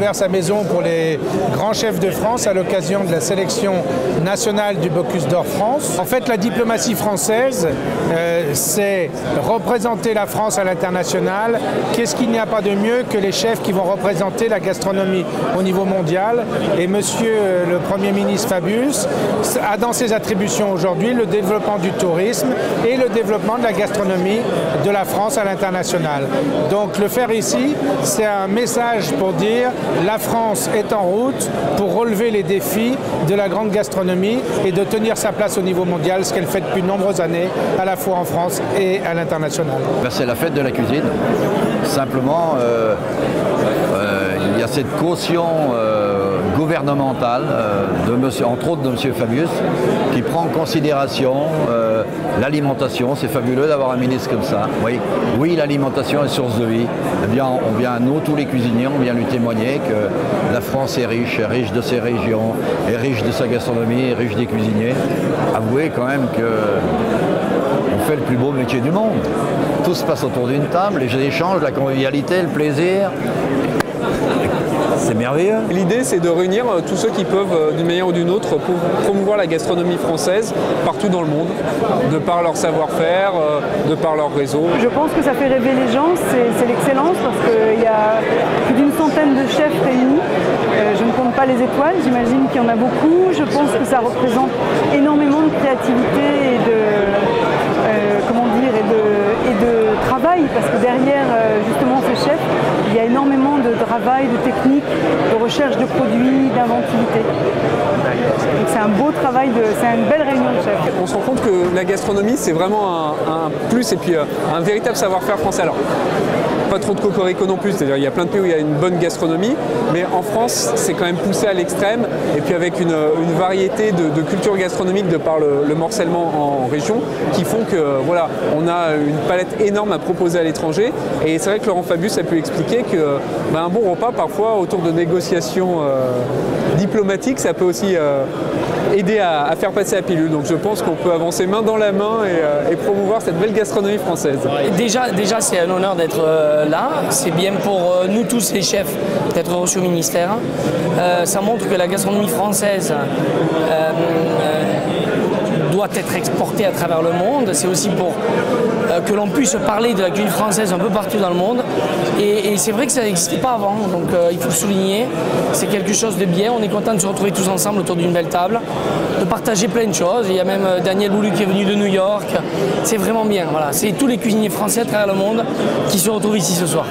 ouvert sa maison pour les grands chefs de France à l'occasion de la sélection nationale du Bocuse d'Or France. En fait, la diplomatie française, c'est représenter la France à l'international. Qu'est-ce qu'il n'y a pas de mieux que les chefs qui vont représenter la gastronomie au niveau mondial? Et monsieur le Premier ministre Fabius a dans ses attributions aujourd'hui le développement du tourisme et le développement de la gastronomie de la France à l'international. Donc le faire ici, c'est un message pour dire la France est en route pour relever les défis de la grande gastronomie et de tenir sa place au niveau mondial, ce qu'elle fait depuis de nombreuses années, à la fois en France et à l'international. C'est la fête de la cuisine. Simplement, il y a cette caution gouvernementale, entre autres de M. Fabius, qui prend en considération l'alimentation. C'est fabuleux d'avoir un ministre comme ça. Oui, l'alimentation est source de vie. Eh bien, on vient, nous, tous les cuisiniers, on vient lui témoigner que la France est riche de ses régions, est riche de sa gastronomie, est riche des cuisiniers. Avouez quand même que on fait le plus beau métier du monde. Tout se passe autour d'une table, les échanges, la convivialité, le plaisir. C'est merveilleux. L'idée, c'est de réunir tous ceux qui peuvent, d'une manière ou d'une autre, pour promouvoir la gastronomie française partout dans le monde, de par leur savoir-faire, de par leur réseau. Je pense que ça fait rêver les gens, c'est l'excellence, parce qu'il y a plus d'une centaine de chefs réunis. Je ne compte pas les étoiles, j'imagine qu'il y en a beaucoup. Je pense que ça représente énormément de créativité et de travail, parce que derrière justement ce chef, il y a énormément de travail, de technique, de recherche de produits, d'inventivité. Donc c'est un beau travail, c'est une belle réunion de chefs. On se rend compte que la gastronomie, c'est vraiment un plus et puis un véritable savoir-faire français. Alors, pas trop de cocorico non plus, c'est-à-dire il y a plein de pays où il y a une bonne gastronomie, mais en France, c'est quand même poussé à l'extrême, et puis avec une variété de cultures gastronomiques de par le morcellement en région, qui font que voilà, on a une palette énorme à proposer à l'étranger. Et c'est vrai que Laurent Fabius a pu expliquer que un bon repas, parfois, autour de négociations diplomatiques, ça peut aussi aider à faire passer la pilule. Donc je pense qu'on peut avancer main dans la main et promouvoir cette belle gastronomie française. Déjà c'est un honneur d'être là. C'est bien pour nous tous les chefs d'être reçus au ministère. Ça montre que la gastronomie française doit être exportée à travers le monde. C'est aussi pour que l'on puisse parler de la cuisine française un peu partout dans le monde. Et c'est vrai que ça n'existait pas avant, donc il faut le souligner. C'est quelque chose de bien. On est content de se retrouver tous ensemble autour d'une belle table, de partager plein de choses. Il y a même Daniel Boulou qui est venu de New York. C'est vraiment bien. Voilà. C'est tous les cuisiniers français à travers le monde qui se retrouvent ici ce soir.